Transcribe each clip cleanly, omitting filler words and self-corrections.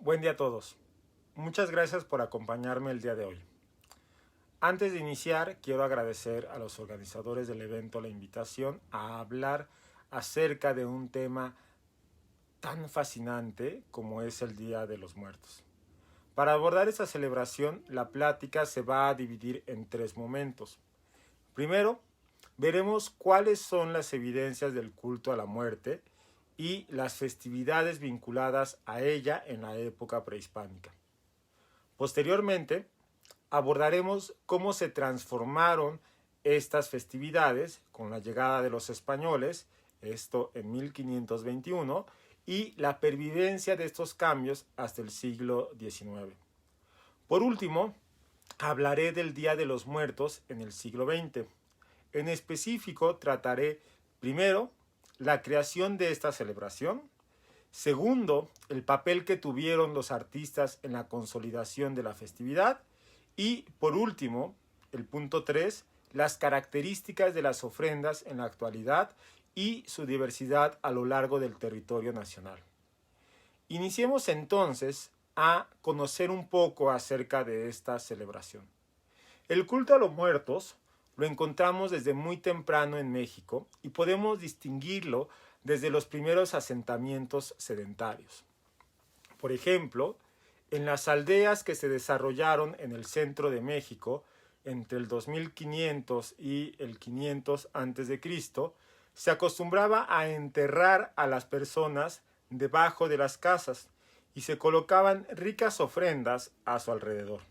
Buen día a todos. Muchas gracias por acompañarme el día de hoy. Antes de iniciar, quiero agradecer a los organizadores del evento la invitación a hablar acerca de un tema tan fascinante como es el Día de los Muertos. Para abordar esta celebración, la plática se va a dividir en tres momentos. Primero, veremos cuáles son las evidencias del culto a la muerte y las festividades vinculadas a ella en la época prehispánica. Posteriormente, abordaremos cómo se transformaron estas festividades con la llegada de los españoles, esto en 1521, y la pervivencia de estos cambios hasta el siglo XIX. Por último, hablaré del Día de los Muertos en el siglo XX. En específico, trataré primero la creación de esta celebración, segundo, el papel que tuvieron los artistas en la consolidación de la festividad y, por último, el punto 3, las características de las ofrendas en la actualidad y su diversidad a lo largo del territorio nacional. Iniciemos entonces a conocer un poco acerca de esta celebración. El culto a los muertos lo encontramos desde muy temprano en México y podemos distinguirlo desde los primeros asentamientos sedentarios. Por ejemplo, en las aldeas que se desarrollaron en el centro de México entre el 2500 y el 500 a.C., se acostumbraba a enterrar a las personas debajo de las casas y se colocaban ricas ofrendas a su alrededor.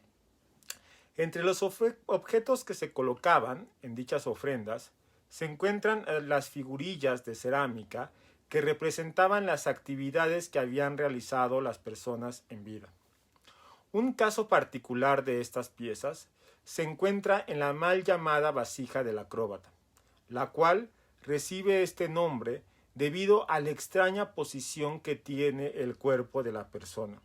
Entre los objetos que se colocaban en dichas ofrendas se encuentran las figurillas de cerámica que representaban las actividades que habían realizado las personas en vida. Un caso particular de estas piezas se encuentra en la mal llamada vasija del acróbata, la cual recibe este nombre debido a la extraña posición que tiene el cuerpo de la persona,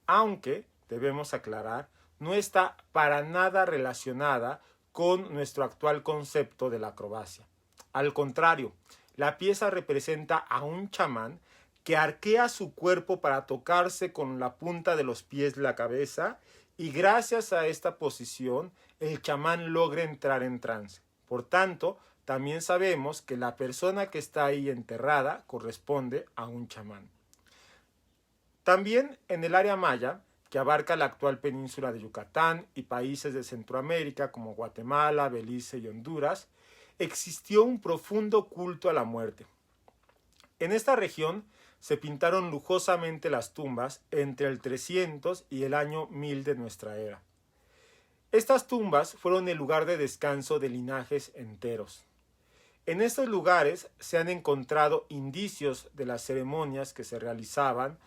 aunque, debemos aclarar, no está para nada relacionada con nuestro actual concepto de la acrobacia. Al contrario, la pieza representa a un chamán que arquea su cuerpo para tocarse con la punta de los pies la cabeza y gracias a esta posición el chamán logra entrar en trance. Por tanto, también sabemos que la persona que está ahí enterrada corresponde a un chamán. También en el área maya, que abarca la actual península de Yucatán y países de Centroamérica como Guatemala, Belice y Honduras, existió un profundo culto a la muerte. En esta región se pintaron lujosamente las tumbas entre el 300 y el año 1000 de nuestra era. Estas tumbas fueron el lugar de descanso de linajes enteros. En estos lugares se han encontrado indicios de las ceremonias que se realizaban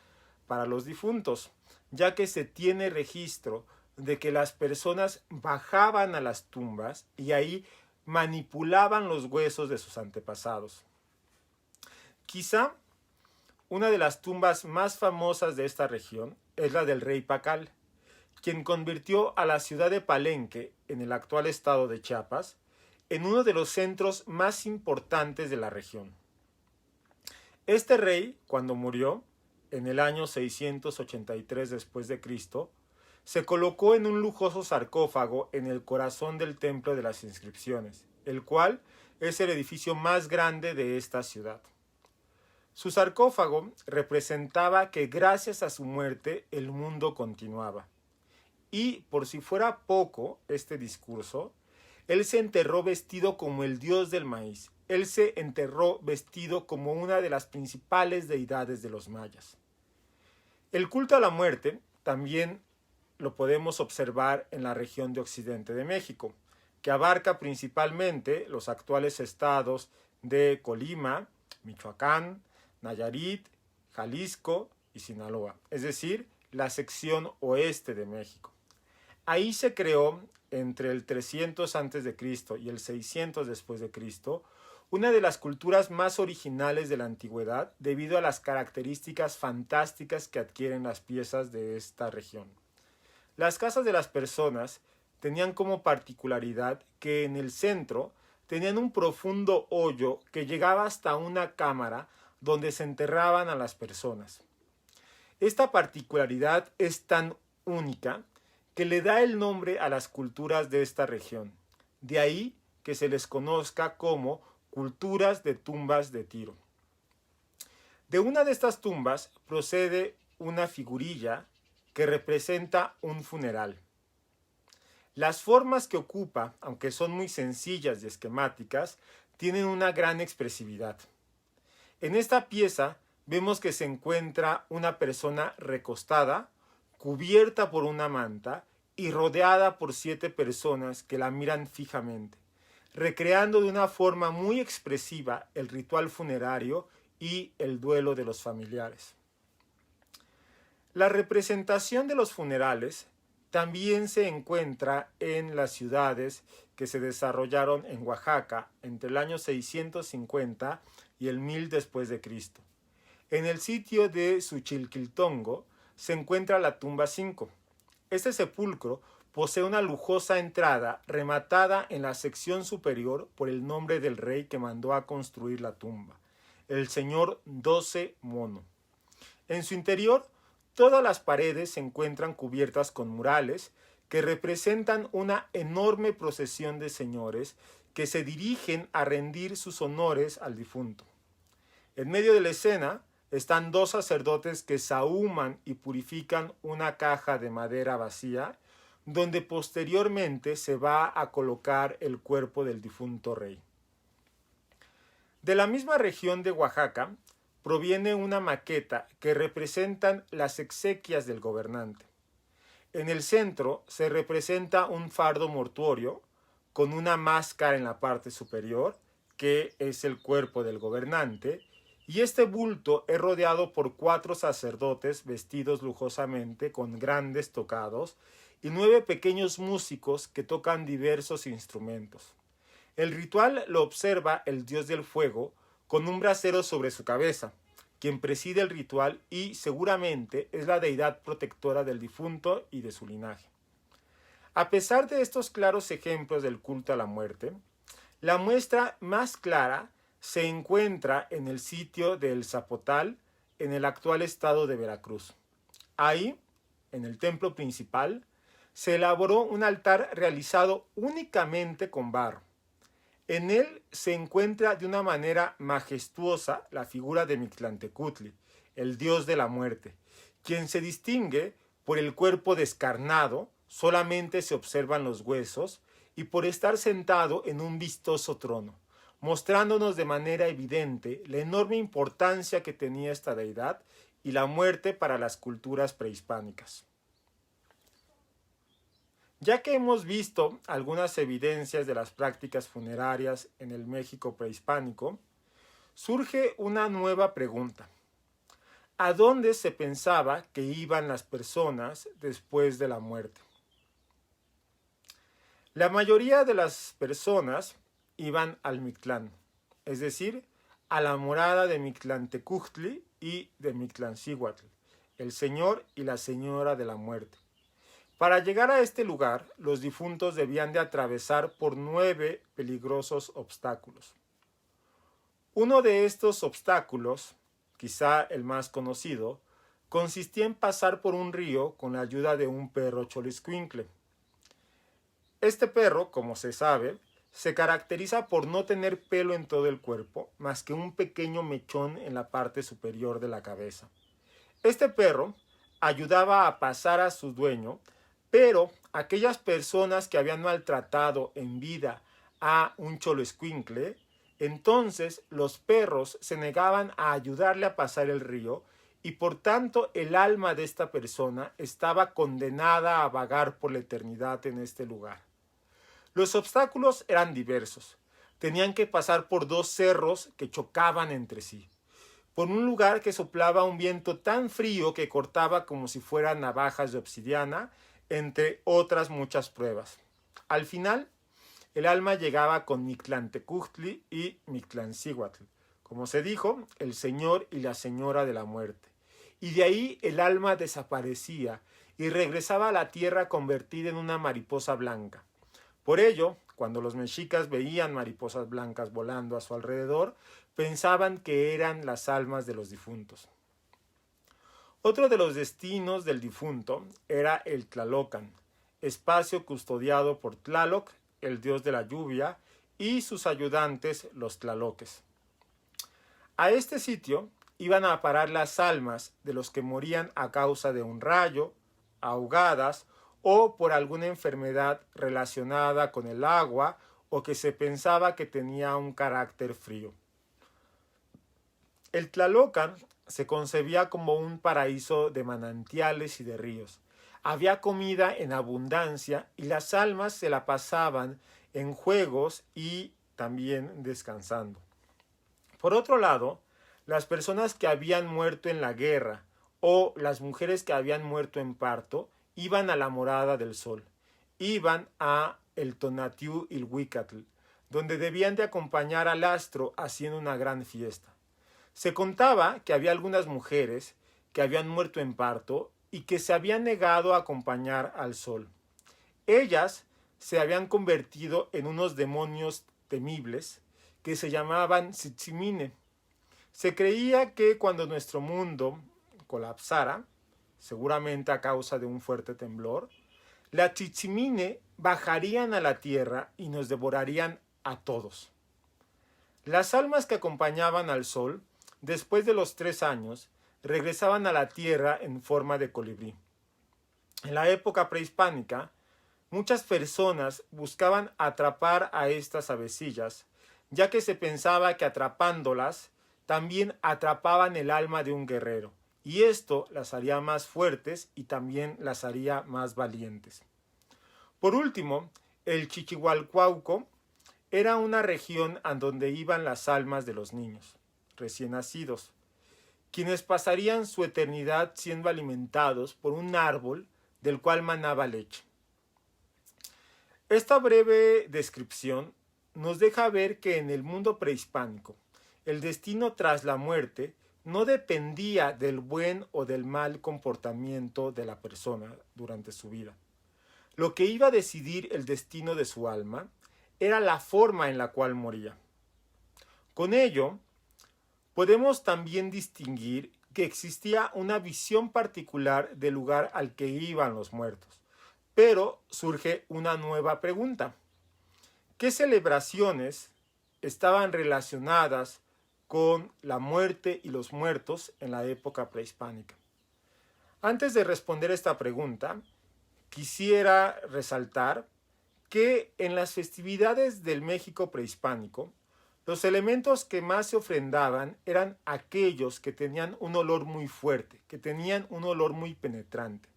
para los difuntos, ya que se tiene registro de que las personas bajaban a las tumbas y ahí manipulaban los huesos de sus antepasados. Quizá una de las tumbas más famosas de esta región es la del rey Pacal, quien convirtió a la ciudad de Palenque, en el actual estado de Chiapas, en uno de los centros más importantes de la región. Este rey, cuando murió, en el año 683 después de Cristo, se colocó en un lujoso sarcófago en el corazón del Templo de las Inscripciones, el cual es el edificio más grande de esta ciudad. Su sarcófago representaba que gracias a su muerte el mundo continuaba. Y por si fuera poco este discurso, él se enterró vestido como el dios del maíz. Él se enterró vestido como una de las principales deidades de los mayas. El culto a la muerte también lo podemos observar en la región de Occidente de México, que abarca principalmente los actuales estados de Colima, Michoacán, Nayarit, Jalisco y Sinaloa, es decir, la sección oeste de México. Ahí se creó, entre el 300 a.C. y el 600 después de Cristo, una de las culturas más originales de la antigüedad debido a las características fantásticas que adquieren las piezas de esta región. Las casas de las personas tenían como particularidad que en el centro tenían un profundo hoyo que llegaba hasta una cámara donde se enterraban a las personas. Esta particularidad es tan única que le da el nombre a las culturas de esta región. De ahí que se les conozca como culturas de tumbas de Tiro. De una de estas tumbas procede una figurilla que representa un funeral. Las formas que ocupa, aunque son muy sencillas y esquemáticas, tienen una gran expresividad. En esta pieza vemos que se encuentra una persona recostada, cubierta por una manta y rodeada por 7 personas que la miran fijamente, recreando de una forma muy expresiva el ritual funerario y el duelo de los familiares. La representación de los funerales también se encuentra en las ciudades que se desarrollaron en Oaxaca entre el año 650 y el 1000 después de Cristo. En el sitio de Xochilquiltongo se encuentra la tumba 5. Este sepulcro posee una lujosa entrada rematada en la sección superior por el nombre del rey que mandó a construir la tumba, el señor 12 Mono. En su interior, todas las paredes se encuentran cubiertas con murales que representan una enorme procesión de señores que se dirigen a rendir sus honores al difunto. En medio de la escena están 2 sacerdotes que sahuman y purifican una caja de madera vacía, donde posteriormente se va a colocar el cuerpo del difunto rey. De la misma región de Oaxaca proviene una maqueta que representan las exequias del gobernante. En el centro se representa un fardo mortuorio con una máscara en la parte superior, que es el cuerpo del gobernante, y este bulto es rodeado por 4 sacerdotes vestidos lujosamente con grandes tocados y 9 pequeños músicos que tocan diversos instrumentos. El ritual lo observa el dios del fuego con un brasero sobre su cabeza, quien preside el ritual y seguramente es la deidad protectora del difunto y de su linaje. A pesar de estos claros ejemplos del culto a la muerte, la muestra más clara se encuentra en el sitio de El Zapotal, en el actual estado de Veracruz. Ahí, en el templo principal, se elaboró un altar realizado únicamente con barro. En él se encuentra de una manera majestuosa la figura de Mictlantecutli, el dios de la muerte, quien se distingue por el cuerpo descarnado, solamente se observan los huesos, y por estar sentado en un vistoso trono, mostrándonos de manera evidente la enorme importancia que tenía esta deidad y la muerte para las culturas prehispánicas. Ya que hemos visto algunas evidencias de las prácticas funerarias en el México prehispánico, surge una nueva pregunta. ¿A dónde se pensaba que iban las personas después de la muerte? La mayoría de las personas iban al Mictlán, es decir, a la morada de Mictlantecutli y de Mictlancíhuatl, el señor y la señora de la muerte. Para llegar a este lugar, los difuntos debían de atravesar por 9 peligrosos obstáculos. Uno de estos obstáculos, quizá el más conocido, consistía en pasar por un río con la ayuda de un perro xoloitzcuintle. Este perro, como se sabe, se caracteriza por no tener pelo en todo el cuerpo, más que un pequeño mechón en la parte superior de la cabeza. Este perro ayudaba a pasar a su dueño, pero aquellas personas que habían maltratado en vida a un xoloitzcuintle, entonces los perros se negaban a ayudarle a pasar el río y por tanto el alma de esta persona estaba condenada a vagar por la eternidad en este lugar. Los obstáculos eran diversos. Tenían que pasar por 2 cerros que chocaban entre sí, por un lugar que soplaba un viento tan frío que cortaba como si fueran navajas de obsidiana, entre otras muchas pruebas. Al final, el alma llegaba con Mictlantecutli y Mictlancíhuatl, como se dijo, el señor y la señora de la muerte. Y de ahí el alma desaparecía y regresaba a la tierra convertida en una mariposa blanca. Por ello, cuando los mexicas veían mariposas blancas volando a su alrededor, pensaban que eran las almas de los difuntos. Otro de los destinos del difunto era el Tlalocan, espacio custodiado por Tlaloc, el dios de la lluvia, y sus ayudantes, los tlaloques. A este sitio iban a parar las almas de los que morían a causa de un rayo, ahogadas o por alguna enfermedad relacionada con el agua o que se pensaba que tenía un carácter frío. El Tlalocan se concebía como un paraíso de manantiales y de ríos. Había comida en abundancia y las almas se la pasaban en juegos y también descansando. Por otro lado, las personas que habían muerto en la guerra o las mujeres que habían muerto en parto iban a la morada del sol, iban a el Tonatiuh Ilhuicatl, donde debían de acompañar al astro haciendo una gran fiesta. Se contaba que había algunas mujeres que habían muerto en parto y que se habían negado a acompañar al sol. Ellas se habían convertido en unos demonios temibles que se llamaban Tzitzimine. Se creía que cuando nuestro mundo colapsara, seguramente a causa de un fuerte temblor, las Tzitzimine bajarían a la tierra y nos devorarían a todos. Las almas que acompañaban al sol, después de los 3 años, regresaban a la tierra en forma de colibrí. En la época prehispánica, muchas personas buscaban atrapar a estas avecillas, ya que se pensaba que atrapándolas también atrapaban el alma de un guerrero, y esto las haría más fuertes y también las haría más valientes. Por último, el Chichihualcuauco era una región a donde iban las almas de los niños recién nacidos, quienes pasarían su eternidad siendo alimentados por un árbol del cual manaba leche. Esta breve descripción nos deja ver que en el mundo prehispánico, el destino tras la muerte no dependía del buen o del mal comportamiento de la persona durante su vida. Lo que iba a decidir el destino de su alma era la forma en la cual moría. Con ello, podemos también distinguir que existía una visión particular del lugar al que iban los muertos. Pero surge una nueva pregunta. ¿Qué celebraciones estaban relacionadas con la muerte y los muertos en la época prehispánica? Antes de responder esta pregunta, quisiera resaltar que en las festividades del México prehispánico, los elementos que más se ofrendaban eran aquellos que tenían un olor muy fuerte, que tenían un olor muy penetrante.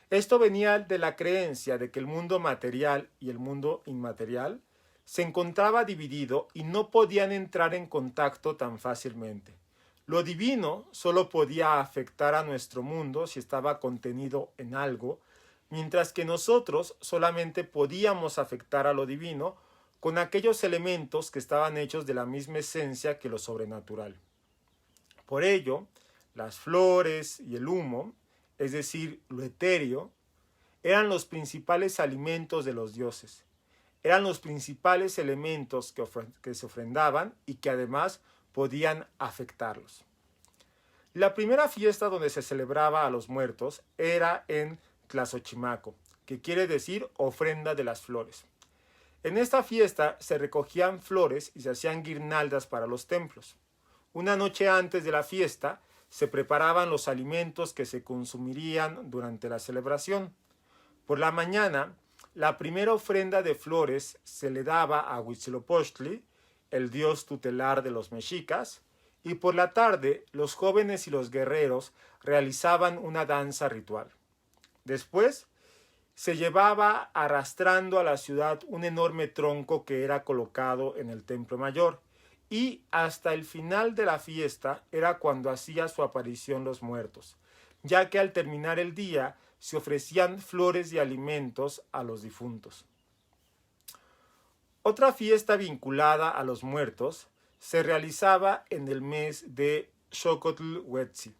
Esto venía de la creencia de que el mundo material y el mundo inmaterial se encontraba dividido y no podían entrar en contacto tan fácilmente. Lo divino solo podía afectar a nuestro mundo si estaba contenido en algo, mientras que nosotros solamente podíamos afectar a lo divino con aquellos elementos que estaban hechos de la misma esencia que lo sobrenatural. Por ello, las flores y el humo, es decir, lo etéreo, eran los principales alimentos de los dioses. Eran los principales elementos que se ofrendaban y que además podían afectarlos. La primera fiesta donde se celebraba a los muertos era en Tlazochimaco, que quiere decir ofrenda de las flores. En esta fiesta se recogían flores y se hacían guirnaldas para los templos. Una noche antes de la fiesta se preparaban los alimentos que se consumirían durante la celebración. Por la mañana, la primera ofrenda de flores se le daba a Huitzilopochtli, el dios tutelar de los mexicas, y por la tarde los jóvenes y los guerreros realizaban una danza ritual. Después, se llevaba arrastrando a la ciudad un enorme tronco que era colocado en el templo mayor, y hasta el final de la fiesta era cuando hacía su aparición los muertos, ya que al terminar el día se ofrecían flores y alimentos a los difuntos. Otra fiesta vinculada a los muertos se realizaba en el mes de Xocotl Huetzli,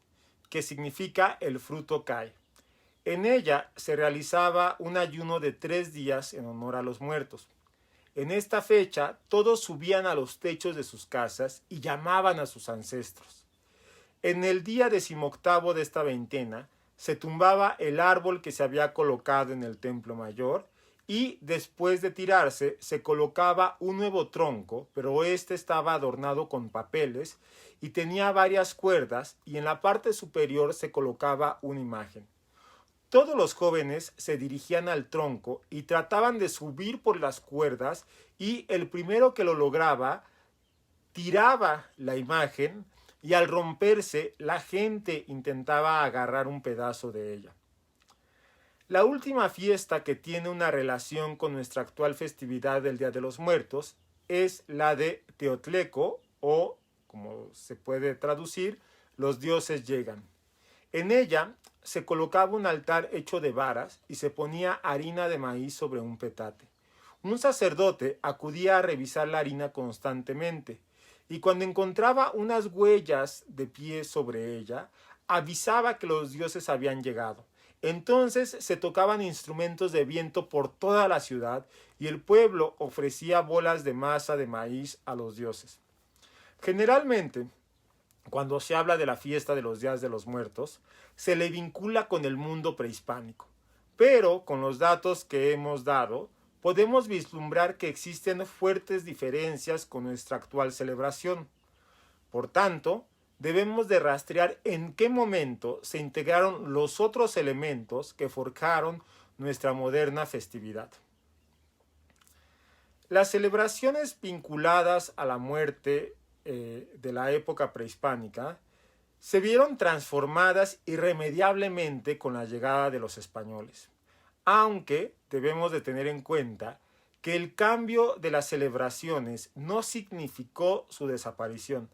que significa el fruto cae. En ella se realizaba un ayuno de 3 días en honor a los muertos. En esta fecha todos subían a los techos de sus casas y llamaban a sus ancestros. En el día 18º de esta veintena se tumbaba el árbol que se había colocado en el templo mayor y después de tirarse se colocaba un nuevo tronco, pero este estaba adornado con papeles y tenía varias cuerdas y en la parte superior se colocaba una imagen. Todos los jóvenes se dirigían al tronco y trataban de subir por las cuerdas y el primero que lo lograba tiraba la imagen y al romperse la gente intentaba agarrar un pedazo de ella. La última fiesta que tiene una relación con nuestra actual festividad del Día de los Muertos es la de Teotleco o, como se puede traducir, los dioses llegan. En ella se colocaba un altar hecho de varas y se ponía harina de maíz sobre un petate. Un sacerdote acudía a revisar la harina constantemente y cuando encontraba unas huellas de pie sobre ella, avisaba que los dioses habían llegado. Entonces se tocaban instrumentos de viento por toda la ciudad y el pueblo ofrecía bolas de masa de maíz a los dioses. Generalmente, cuando se habla de la fiesta de los Días de los Muertos, se le vincula con el mundo prehispánico. Pero con los datos que hemos dado, podemos vislumbrar que existen fuertes diferencias con nuestra actual celebración. Por tanto, debemos de rastrear en qué momento se integraron los otros elementos que forjaron nuestra moderna festividad. Las celebraciones vinculadas a la muerte de la época prehispánica se vieron transformadas irremediablemente con la llegada de los españoles, aunque debemos de tener en cuenta que el cambio de las celebraciones no significó su desaparición,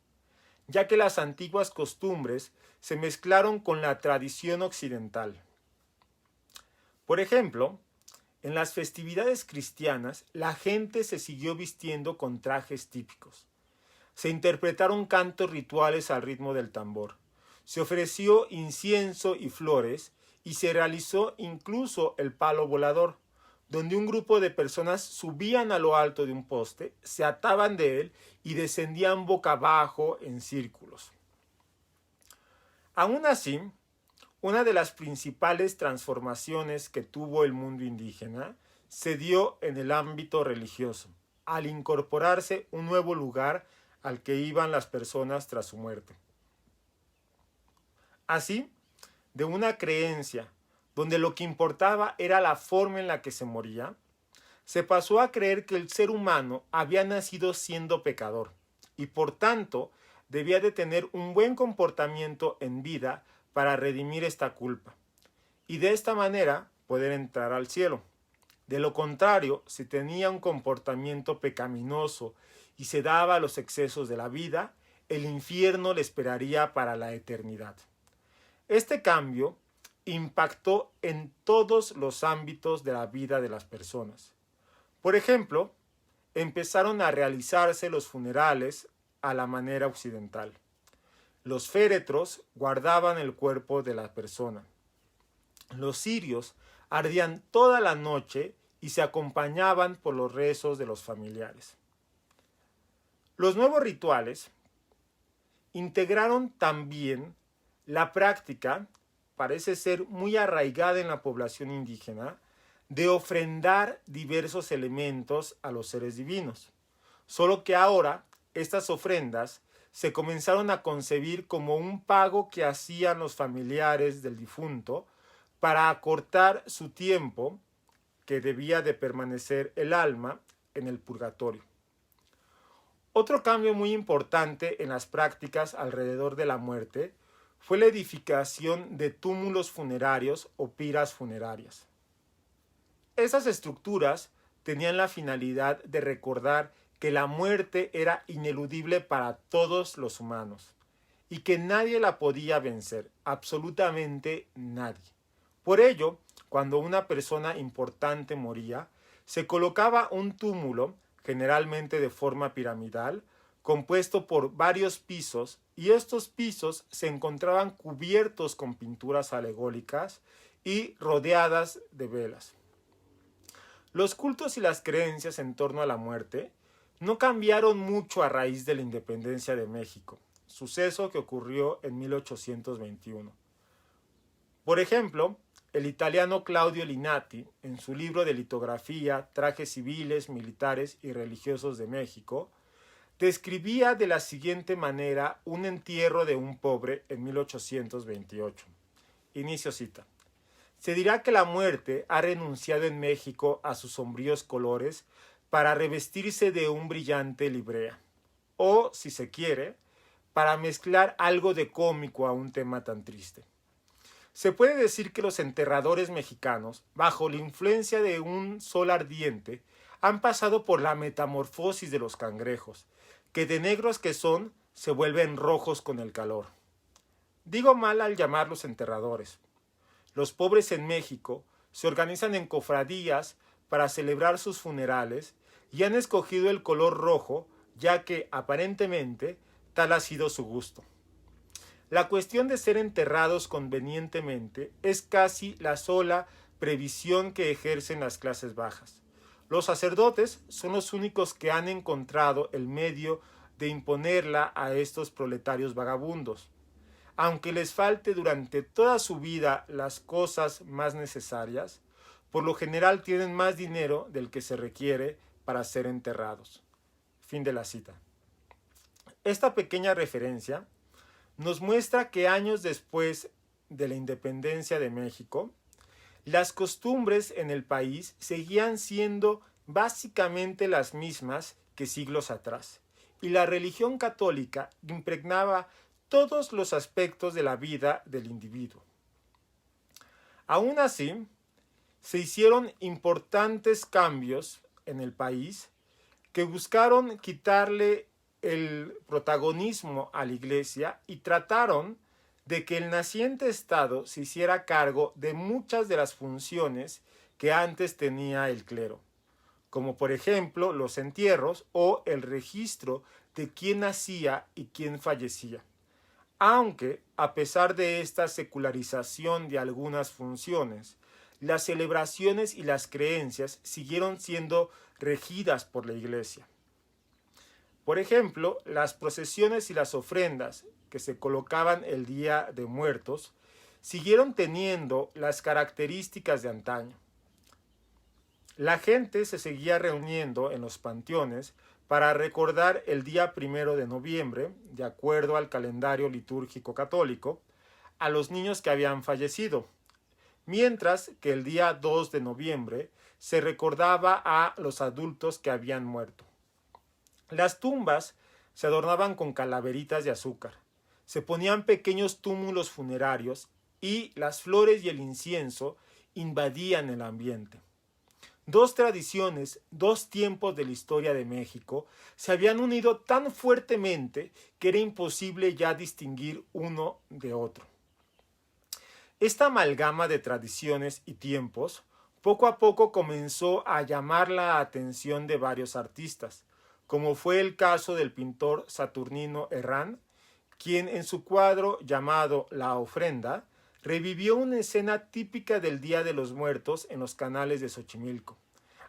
ya que las antiguas costumbres se mezclaron con la tradición occidental. Por ejemplo, en las festividades cristianas, la gente se siguió vistiendo con trajes típicos. Se interpretaron cantos rituales al ritmo del tambor. Se ofreció incienso y flores y se realizó incluso el palo volador, donde un grupo de personas subían a lo alto de un poste, se ataban de él y descendían boca abajo en círculos. Aún así, una de las principales transformaciones que tuvo el mundo indígena se dio en el ámbito religioso, al incorporarse un nuevo lugar al que iban las personas tras su muerte. Así, de una creencia donde lo que importaba era la forma en la que se moría, se pasó a creer que el ser humano había nacido siendo pecador y por tanto debía de tener un buen comportamiento en vida para redimir esta culpa y de esta manera poder entrar al cielo. De lo contrario, si tenía un comportamiento pecaminoso y se daba a los excesos de la vida, el infierno le esperaría para la eternidad. Este cambio impactó en todos los ámbitos de la vida de las personas. Por ejemplo, empezaron a realizarse los funerales a la manera occidental. Los féretros guardaban el cuerpo de la persona. Los cirios ardían toda la noche y se acompañaban por los rezos de los familiares. Los nuevos rituales integraron también la práctica, parece ser muy arraigada en la población indígena, de ofrendar diversos elementos a los seres divinos. Solo que ahora estas ofrendas se comenzaron a concebir como un pago que hacían los familiares del difunto para acortar su tiempo que debía de permanecer el alma en el purgatorio. Otro cambio muy importante en las prácticas alrededor de la muerte fue la edificación de túmulos funerarios o piras funerarias. Esas estructuras tenían la finalidad de recordar que la muerte era ineludible para todos los humanos y que nadie la podía vencer, absolutamente nadie. Por ello, cuando una persona importante moría, se colocaba un túmulo, generalmente de forma piramidal, compuesto por varios pisos, y estos pisos se encontraban cubiertos con pinturas alegóricas y rodeadas de velas. Los cultos y las creencias en torno a la muerte no cambiaron mucho a raíz de la independencia de México, suceso que ocurrió en 1821. Por ejemplo, el italiano Claudio Linati, en su libro de litografía Trajes civiles, militares y religiosos de México, describía de la siguiente manera un entierro de un pobre en 1828. Inicio cita. Se dirá que la muerte ha renunciado en México a sus sombríos colores para revestirse de un brillante librea, o, si se quiere, para mezclar algo de cómico a un tema tan triste. Se puede decir que los enterradores mexicanos, bajo la influencia de un sol ardiente, han pasado por la metamorfosis de los cangrejos, que de negros que son, se vuelven rojos con el calor. Digo mal al llamarlos enterradores. Los pobres en México se organizan en cofradías para celebrar sus funerales y han escogido el color rojo, ya que, aparentemente, tal ha sido su gusto. La cuestión de ser enterrados convenientemente es casi la sola previsión que ejercen las clases bajas. Los sacerdotes son los únicos que han encontrado el medio de imponerla a estos proletarios vagabundos. Aunque les falte durante toda su vida las cosas más necesarias, por lo general tienen más dinero del que se requiere para ser enterrados. Fin de la cita. Esta pequeña referencia nos muestra que años después de la independencia de México, las costumbres en el país seguían siendo básicamente las mismas que siglos atrás, y la religión católica impregnaba todos los aspectos de la vida del individuo. Aún así, se hicieron importantes cambios en el país que buscaron quitarle el protagonismo a la Iglesia y trataron de que el naciente Estado se hiciera cargo de muchas de las funciones que antes tenía el clero, como por ejemplo los entierros o el registro de quién nacía y quién fallecía. Aunque, a pesar de esta secularización de algunas funciones, las celebraciones y las creencias siguieron siendo regidas por la Iglesia. Por ejemplo, las procesiones y las ofrendas que se colocaban el Día de Muertos siguieron teniendo las características de antaño. La gente se seguía reuniendo en los panteones para recordar el día 1 de noviembre, de acuerdo al calendario litúrgico católico, a los niños que habían fallecido, mientras que el día 2 de noviembre se recordaba a los adultos que habían muerto. Las tumbas se adornaban con calaveritas de azúcar, se ponían pequeños túmulos funerarios y las flores y el incienso invadían el ambiente. Dos tradiciones, dos tiempos de la historia de México se habían unido tan fuertemente que era imposible ya distinguir uno de otro. Esta amalgama de tradiciones y tiempos poco a poco comenzó a llamar la atención de varios artistas, como fue el caso del pintor Saturnino Herrán, quien en su cuadro llamado La Ofrenda revivió una escena típica del Día de los Muertos en los canales de Xochimilco.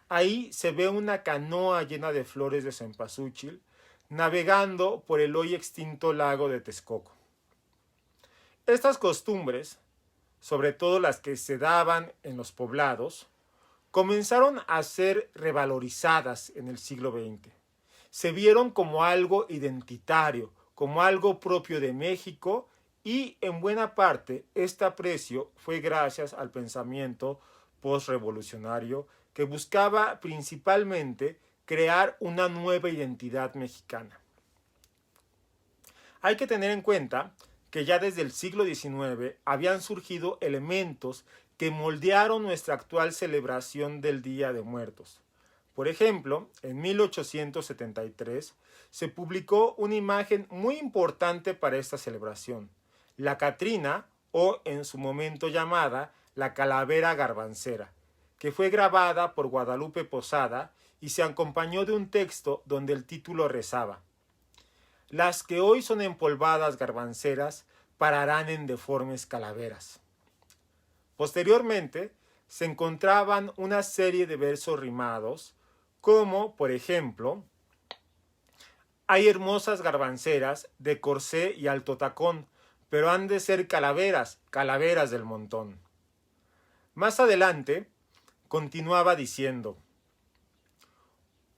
Ahí se ve una canoa llena de flores de cempasúchil navegando por el hoy extinto lago de Texcoco. Estas costumbres, sobre todo las que se daban en los poblados, comenzaron a ser revalorizadas en el siglo XX. Se vieron como algo identitario, como algo propio de México, y en buena parte este aprecio fue gracias al pensamiento postrevolucionario que buscaba principalmente crear una nueva identidad mexicana. Hay que tener en cuenta que ya desde el siglo XIX habían surgido elementos que moldearon nuestra actual celebración del Día de Muertos. Por ejemplo, en 1873 se publicó una imagen muy importante para esta celebración, la Catrina, o en su momento llamada la Calavera Garbancera, que fue grabada por Guadalupe Posada y se acompañó de un texto donde el título rezaba: "Las que hoy son empolvadas garbanceras pararán en deformes calaveras". Posteriormente, se encontraban una serie de versos rimados, como, por ejemplo, Hay hermosas garbanceras de corsé y alto tacón, pero han de ser calaveras, calaveras del montón. Más adelante, continuaba diciendo: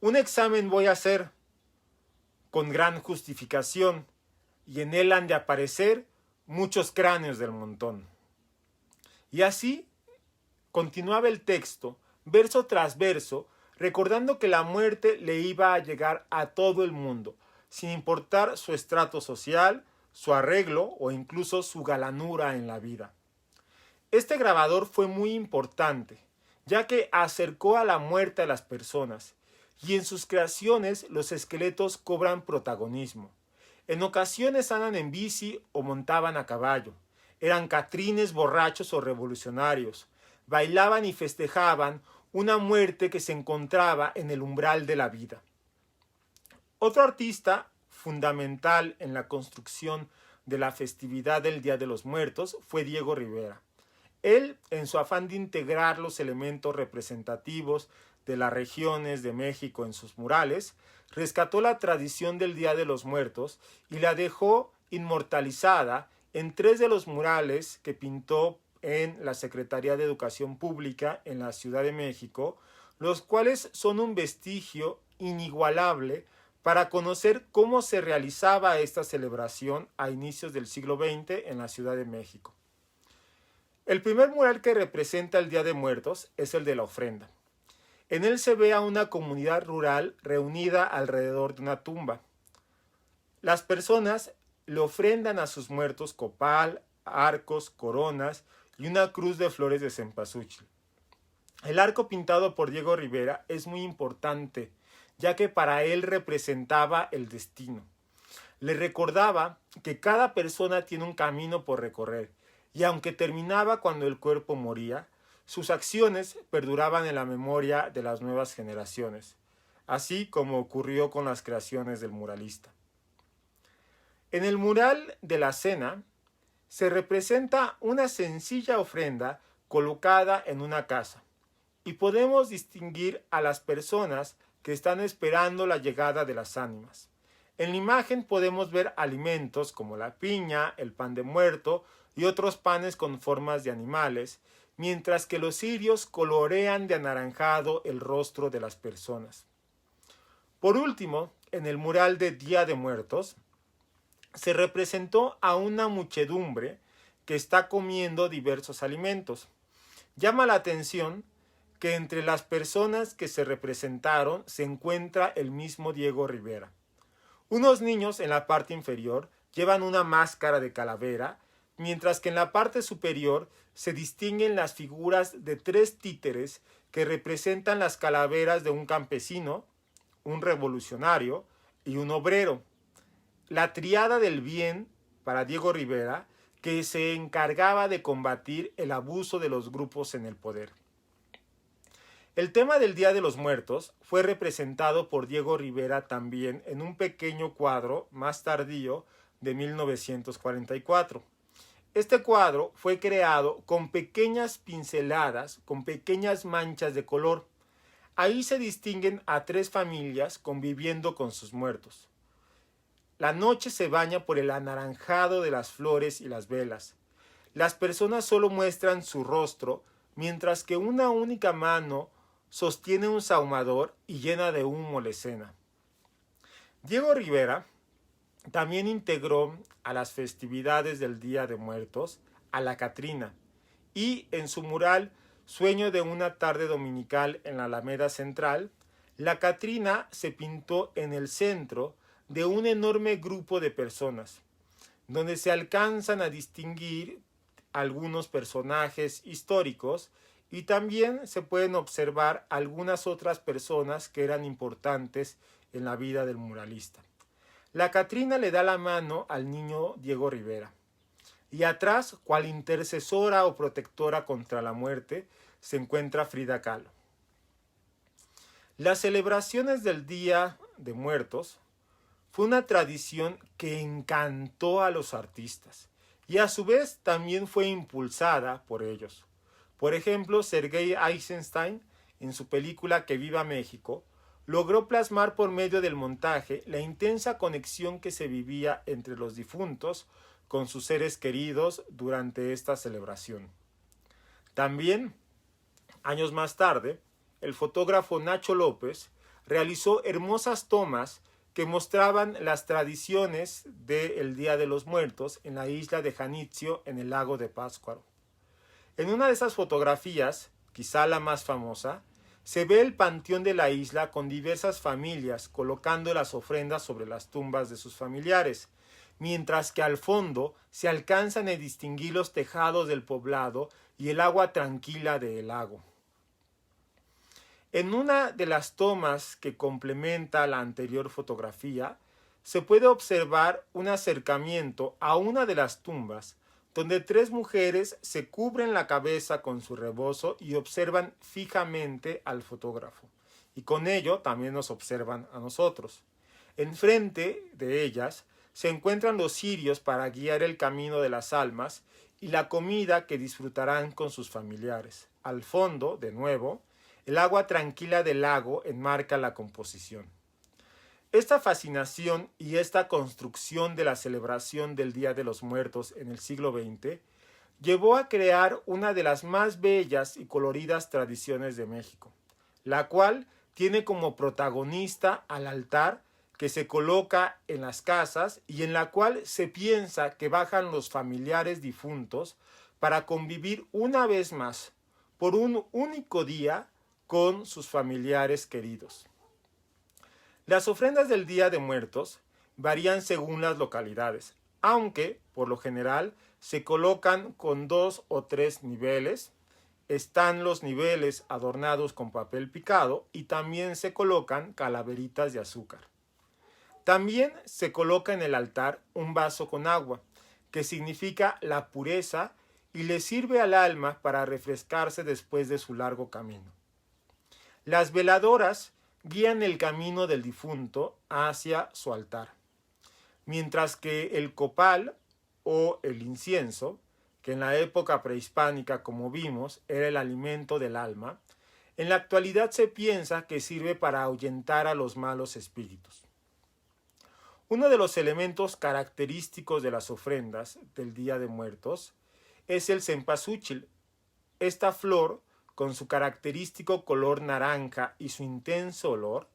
un examen voy a hacer con gran justificación, y en él han de aparecer muchos cráneos del montón. Y así continuaba el texto, verso tras verso, recordando que la muerte le iba a llegar a todo el mundo, sin importar su estrato social, su arreglo o incluso su galanura en la vida. Este grabador fue muy importante, ya que acercó a la muerte a las personas, y en sus creaciones los esqueletos cobran protagonismo. En ocasiones andan en bici o montaban a caballo, eran catrines borrachos o revolucionarios, bailaban y festejaban una muerte que se encontraba en el umbral de la vida. Otro artista fundamental en la construcción de la festividad del Día de los Muertos fue Diego Rivera. Él, en su afán de integrar los elementos representativos de las regiones de México en sus murales, rescató la tradición del Día de los Muertos y la dejó inmortalizada en 3 de los murales que pintó en la Secretaría de Educación Pública en la Ciudad de México, los cuales son un vestigio inigualable para conocer cómo se realizaba esta celebración a inicios del siglo XX en la Ciudad de México. El primer mural que representa el Día de Muertos es el de la ofrenda. En él se ve a una comunidad rural reunida alrededor de una tumba. Las personas le ofrendan a sus muertos copal, arcos, coronas y una cruz de flores de cempasúchil. El arco pintado por Diego Rivera es muy importante, ya que para él representaba el destino. Le recordaba que cada persona tiene un camino por recorrer, y aunque terminaba cuando el cuerpo moría, sus acciones perduraban en la memoria de las nuevas generaciones, así como ocurrió con las creaciones del muralista. En el mural de la cena se representa una sencilla ofrenda colocada en una casa, y podemos distinguir a las personas que están esperando la llegada de las ánimas. En la imagen podemos ver alimentos como la piña, el pan de muerto y otros panes con formas de animales, mientras que los cirios colorean de anaranjado el rostro de las personas. Por último, en el mural de Día de Muertos, se representó a una muchedumbre que está comiendo diversos alimentos. Llama la atención que entre las personas que se representaron se encuentra el mismo Diego Rivera. Unos niños en la parte inferior llevan una máscara de calavera, mientras que en la parte superior se distinguen las figuras de 3 títeres que representan las calaveras de un campesino, un revolucionario y un obrero. La triada del bien para Diego Rivera, que se encargaba de combatir el abuso de los grupos en el poder. El tema del Día de los Muertos fue representado por Diego Rivera también en un pequeño cuadro más tardío de 1944. Este cuadro fue creado con pequeñas pinceladas, con pequeñas manchas de color. Ahí se distinguen a 3 familias conviviendo con sus muertos. La noche se baña por el anaranjado de las flores y las velas. Las personas solo muestran su rostro, mientras que una única mano sostiene un sahumador y llena de humo la escena. Diego Rivera también integró a las festividades del Día de Muertos a la Catrina, y en su mural Sueño de una tarde dominical en la Alameda Central, la Catrina se pintó en el centro de un enorme grupo de personas, donde se alcanzan a distinguir algunos personajes históricos y también se pueden observar algunas otras personas que eran importantes en la vida del muralista. La Catrina le da la mano al niño Diego Rivera, y atrás, cual intercesora o protectora contra la muerte, se encuentra Frida Kahlo. Las celebraciones del Día de Muertos fue una tradición que encantó a los artistas y a su vez también fue impulsada por ellos. Por ejemplo, Sergei Eisenstein, en su película Que Viva México, logró plasmar por medio del montaje la intensa conexión que se vivía entre los difuntos con sus seres queridos durante esta celebración. También, años más tarde, el fotógrafo Nacho López realizó hermosas tomas que mostraban las tradiciones del Día de los Muertos en la isla de Janitzio, en el lago de Pátzcuaro. En una de esas fotografías, quizá la más famosa, se ve el panteón de la isla con diversas familias colocando las ofrendas sobre las tumbas de sus familiares, mientras que al fondo se alcanzan a distinguir los tejados del poblado y el agua tranquila del lago. En una de las tomas que complementa la anterior fotografía, se puede observar un acercamiento a una de las tumbas, donde 3 mujeres se cubren la cabeza con su rebozo y observan fijamente al fotógrafo, y con ello también nos observan a nosotros. Enfrente de ellas se encuentran los cirios para guiar el camino de las almas y la comida que disfrutarán con sus familiares. Al fondo, de nuevo, el agua tranquila del lago enmarca la composición. Esta fascinación y esta construcción de la celebración del Día de los Muertos en el siglo XX llevó a crear una de las más bellas y coloridas tradiciones de México, la cual tiene como protagonista al altar que se coloca en las casas y en la cual se piensa que bajan los familiares difuntos para convivir una vez más, por un único día, con sus familiares queridos. Las ofrendas del Día de Muertos varían según las localidades, aunque, por lo general, se colocan con 2 o 3 niveles. Están los niveles adornados con papel picado y también se colocan calaveritas de azúcar. También se coloca en el altar un vaso con agua, que significa la pureza y le sirve al alma para refrescarse después de su largo camino. Las veladoras guían el camino del difunto hacia su altar, mientras que el copal o el incienso, que en la época prehispánica, como vimos, era el alimento del alma, en la actualidad se piensa que sirve para ahuyentar a los malos espíritus. Uno de los elementos característicos de las ofrendas del Día de Muertos es el cempasúchil. Esta flor, con su característico color naranja y su intenso olor,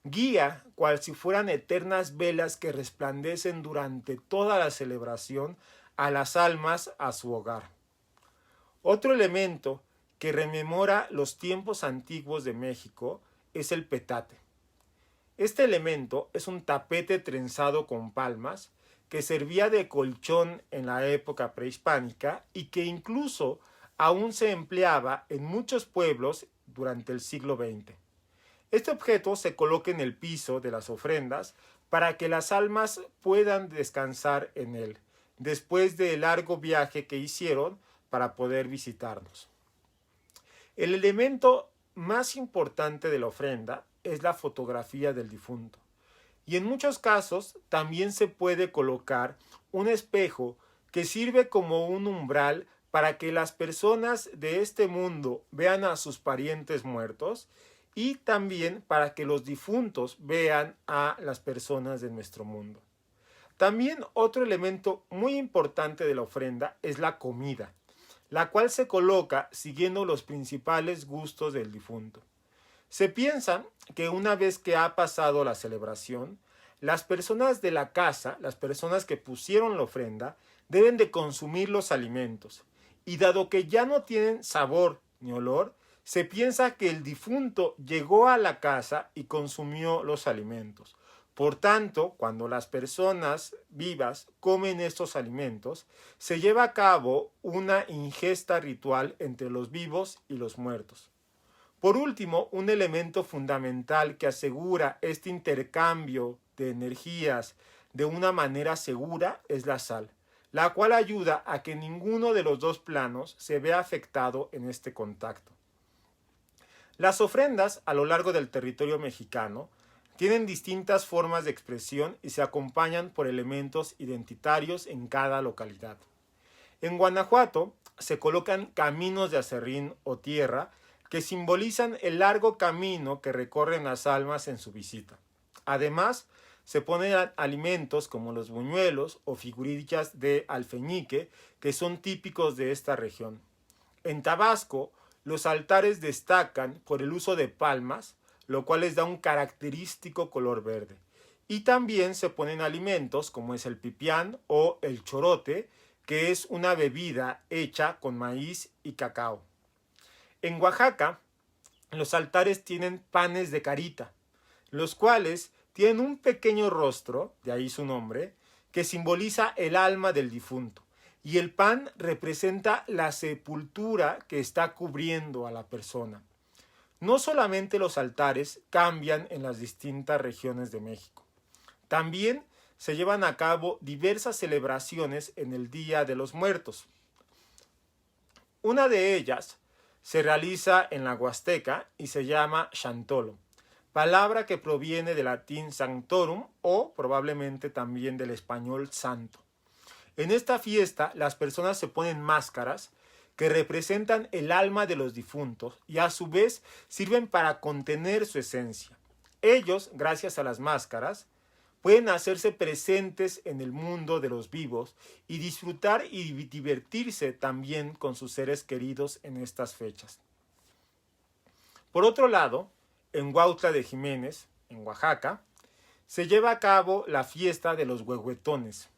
guía cual si fueran eternas velas que resplandecen durante toda la celebración a las almas a su hogar. Otro elemento que rememora los tiempos antiguos de México es el petate. Este elemento es un tapete trenzado con palmas que servía de colchón en la época prehispánica y que incluso aún se empleaba en muchos pueblos durante el siglo XX. Este objeto se coloca en el piso de las ofrendas para que las almas puedan descansar en él, después del largo viaje que hicieron para poder visitarnos. El elemento más importante de la ofrenda es la fotografía del difunto, y en muchos casos también se puede colocar un espejo que sirve como un umbral para que las personas de este mundo vean a sus parientes muertos y también para que los difuntos vean a las personas de nuestro mundo. También otro elemento muy importante de la ofrenda es la comida, la cual se coloca siguiendo los principales gustos del difunto. Se piensa que una vez que ha pasado la celebración, las personas de la casa, las personas que pusieron la ofrenda, deben de consumir los alimentos. Y dado que ya no tienen sabor ni olor, se piensa que el difunto llegó a la casa y consumió los alimentos. Por tanto, cuando las personas vivas comen estos alimentos, se lleva a cabo una ingesta ritual entre los vivos y los muertos. Por último, un elemento fundamental que asegura este intercambio de energías de una manera segura es la sal, la cual ayuda a que ninguno de los dos planos se vea afectado en este contacto. Las ofrendas a lo largo del territorio mexicano tienen distintas formas de expresión y se acompañan por elementos identitarios en cada localidad. En Guanajuato se colocan caminos de aserrín o tierra que simbolizan el largo camino que recorren las almas en su visita. Además, se ponen alimentos como los buñuelos o figurillas de alfeñique, que son típicos de esta región. En Tabasco, los altares destacan por el uso de palmas, lo cual les da un característico color verde. Y también se ponen alimentos como es el pipián o el chorote, que es una bebida hecha con maíz y cacao. En Oaxaca, los altares tienen panes de carita, los cuales tienen un pequeño rostro, de ahí su nombre, que simboliza el alma del difunto. Y el pan representa la sepultura que está cubriendo a la persona. No solamente los altares cambian en las distintas regiones de México. También se llevan a cabo diversas celebraciones en el Día de los Muertos. Una de ellas se realiza en la Huasteca y se llama Xantolo, palabra que proviene del latín sanctorum o probablemente también del español santo. En esta fiesta las personas se ponen máscaras que representan el alma de los difuntos y a su vez sirven para contener su esencia. Ellos, gracias a las máscaras, pueden hacerse presentes en el mundo de los vivos y disfrutar y divertirse también con sus seres queridos en estas fechas. Por otro lado, en Huautla de Jiménez, en Oaxaca, se lleva a cabo la fiesta de los huehuetones,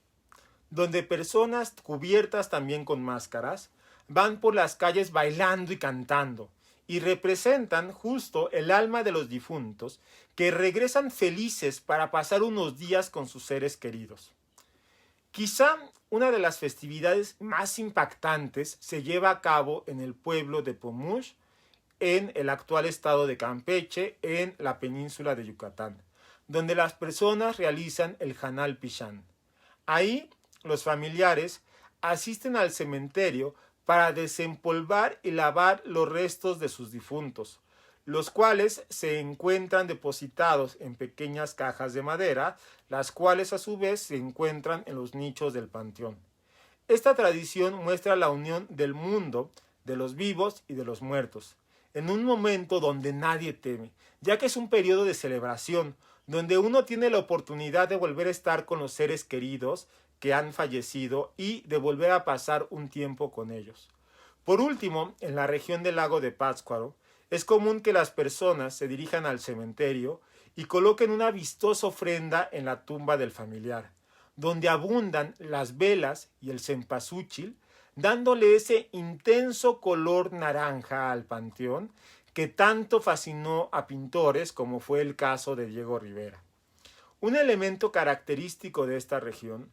donde personas cubiertas también con máscaras van por las calles bailando y cantando, y representan justo el alma de los difuntos que regresan felices para pasar unos días con sus seres queridos. Quizá una de las festividades más impactantes se lleva a cabo en el pueblo de Pomush, en el actual estado de Campeche, en la península de Yucatán, donde las personas realizan el Hanal Pichán. Ahí los familiares asisten al cementerio para desempolvar y lavar los restos de sus difuntos, los cuales se encuentran depositados en pequeñas cajas de madera, las cuales a su vez se encuentran en los nichos del panteón. Esta tradición muestra la unión del mundo, de los vivos y de los muertos, en un momento donde nadie teme, ya que es un periodo de celebración, donde uno tiene la oportunidad de volver a estar con los seres queridos que han fallecido y de volver a pasar un tiempo con ellos. Por último, en la región del lago de Pátzcuaro, es común que las personas se dirijan al cementerio y coloquen una vistosa ofrenda en la tumba del familiar, donde abundan las velas y el cempasúchil, dándole ese intenso color naranja al panteón que tanto fascinó a pintores como fue el caso de Diego Rivera. Un elemento característico de esta región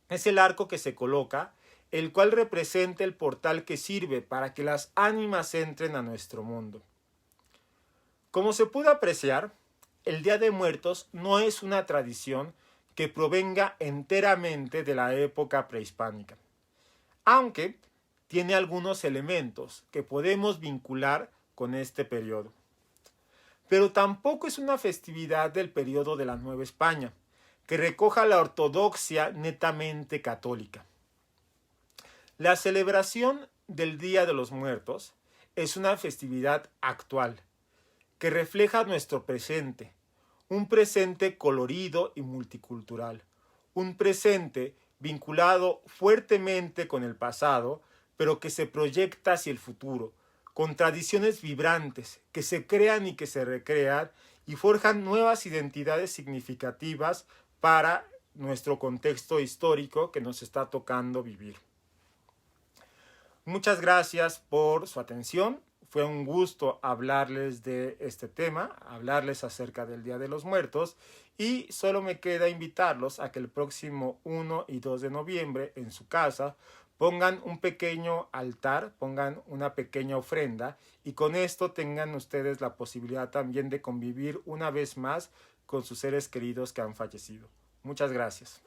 es el arco que se coloca, el cual representa el portal que sirve para que las ánimas entren a nuestro mundo. Como se pudo apreciar, el Día de Muertos no es una tradición que provenga enteramente de la época prehispánica, aunque tiene algunos elementos que podemos vincular con este periodo. Pero tampoco es una festividad del periodo de la Nueva España, que recoja la ortodoxia netamente católica. La celebración del Día de los Muertos es una festividad actual, que refleja nuestro presente, un presente colorido y multicultural, un presente vinculado fuertemente con el pasado, pero que se proyecta hacia el futuro, con tradiciones vibrantes que se crean y que se recrean y forjan nuevas identidades significativas para nuestro contexto histórico que nos está tocando vivir. Muchas gracias por su atención. Fue un gusto hablarles de este tema, hablarles acerca del Día de los Muertos, y solo me queda invitarlos a que el próximo 1 y 2 de noviembre en su casa pongan un pequeño altar, pongan una pequeña ofrenda, y con esto tengan ustedes la posibilidad también de convivir una vez más con sus seres queridos que han fallecido. Muchas gracias.